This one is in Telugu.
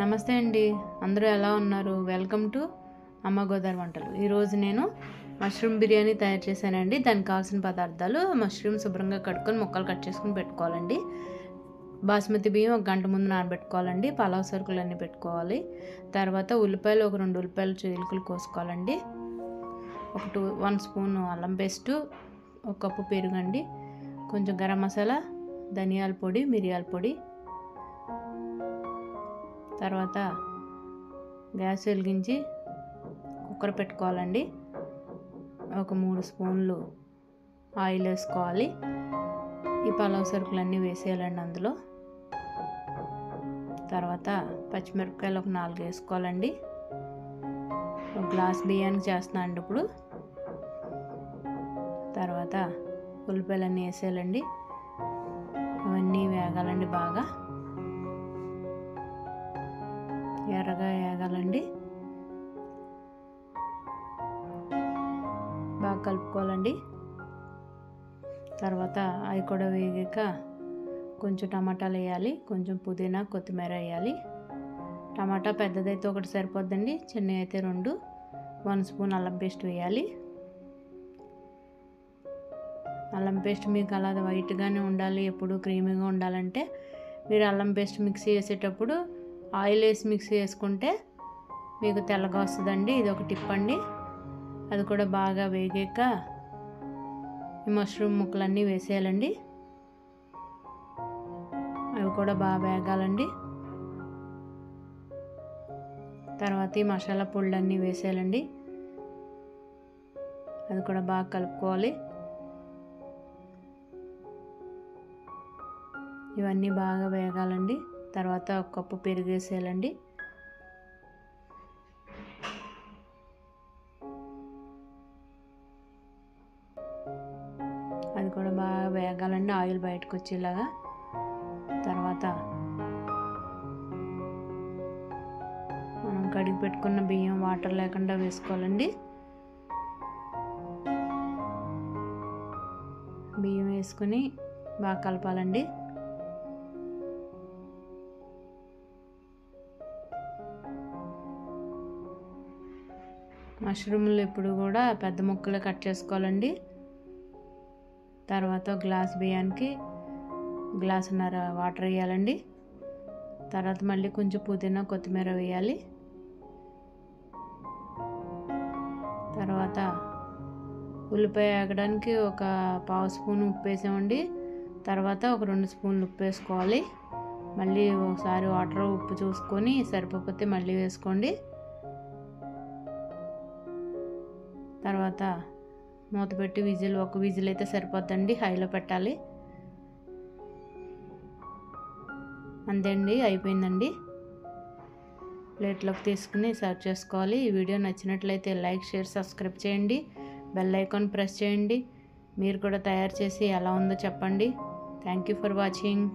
నమస్తే అండి, అందరూ ఎలా ఉన్నారు? వెల్కమ్ టు అమ్మ గోదావరి వంటలు. ఈరోజు నేను మష్రూమ్ బిర్యానీ తయారు చేశానండి. దానికి కావాల్సిన పదార్థాలు: మష్రూమ్ శుభ్రంగా కడుక్కొని ముక్కలు కట్ చేసుకుని పెట్టుకోవాలండి. బాస్మతి బియ్యం 1 గంట ముందు నానబెట్టుకోవాలండి. పలావ్ సరుకులు అన్నీ పెట్టుకోవాలి. తర్వాత ఉల్లిపాయలు 2 ఉల్లిపాయలు చీలికలు కోసుకోవాలండి. 1 స్పూన్ అల్లం పేస్టు, 1 కప్పు పెరుగండి, కొంచెం గరం మసాలా, ధనియాల పొడి, మిరియాల పొడి. తర్వాత గ్యాస్ వెలిగించి కుక్కర్ పెట్టుకోవాలండి. 3 స్పూన్లు ఆయిల్ వేసుకోవాలి. ఈ పలావ్ సరుకులన్నీ వేసేయాలండి అందులో. తర్వాత పచ్చిమిరపకాయలు 4 వేసుకోవాలండి. 1 గ్లాస్ బియ్యానికి చేస్తున్నాను అండి ఇప్పుడు. తర్వాత ఉల్లిపాయలన్నీ వేసేయాలండి. అవన్నీ వేగాలండి, బాగా ఎర్రగా వేగాలండి. బాగా కలుపుకోవాలండి. తర్వాత అవి కూడా వేగాక కొంచెం టమాటాలు వేయాలి, కొంచెం పుదీనా కొత్తిమీర వేయాలి. టమాటా పెద్దదైతే 1 సరిపోద్దండి, చిన్నవి అయితే 2. 1 స్పూన్ అల్లం పేస్ట్ వేయాలి. అల్లం పేస్ట్ మీకు అలా వైట్గానే ఉండాలి, ఎప్పుడు క్రీమీగా ఉండాలంటే మీరు అల్లం పేస్ట్ మిక్సీ వేసేటప్పుడు ఆయిల్ వేసి మిక్సీ వేసుకుంటే మీకు తెల్లగా వస్తుందండి. ఇది ఒక టిప్ అండి. అది కూడా బాగా వేగాక ఈ మష్రూమ్ ముక్కలన్నీ వేసేయాలండి. అవి కూడా బాగా వేగాలండి. తర్వాత ఈ మసాలా పొళ్ళన్నీ వేసేయాలండి. అది కూడా బాగా కలుపుకోవాలి. ఇవన్నీ బాగా వేగాలండి. తర్వాత 1 కప్పు పెరుగు వేసేయాలండి. అది కూడా బాగా వేగాలండి, ఆయిల్ బయటకు వచ్చేలాగా. తర్వాత మనం కడిగి పెట్టుకున్న బియ్యం వాటర్ లేకుండా వేసుకోవాలండి. బియ్యం వేసుకుని బాగా కలపాలండి. మష్రూమ్లు ఇప్పుడు కూడా పెద్ద ముక్కలు కట్ చేసుకోవాలండి. తర్వాత 1 గ్లాస్ బియ్యానికి 1.5 గ్లాసున్నర వాటర్ వేయాలండి. తర్వాత మళ్ళీ కొంచెం పుదీనా కొత్తిమీర వేయాలి. తర్వాత ఉల్లిపాయ వేగడానికి 1/2 స్పూన్ ఉప్పు వేసామండి. తర్వాత 2 స్పూన్లు ఉప్పు వేసుకోవాలి. మళ్ళీ ఒకసారి వాటర్ ఉప్పు చూసుకొని సరిపోతే మళ్ళీ వేసుకోండి. తర్వాత మూత పెట్టి ఒక విజిల్ అయితే సరిపోద్దండి, హైలో పెట్టాలి. అంతే అండి, అయిపోయిందండి. ప్లేట్లోకి తీసుకుని సర్వ్ చేసుకోవాలి. ఈ వీడియో నచ్చినట్లయితే లైక్, షేర్, సబ్స్క్రైబ్ చేయండి. బెల్ ఐకాన్ ప్రెస్ చేయండి. మీరు కూడా తయారు చేసి ఎలా ఉందో చెప్పండి. Thank you for watching.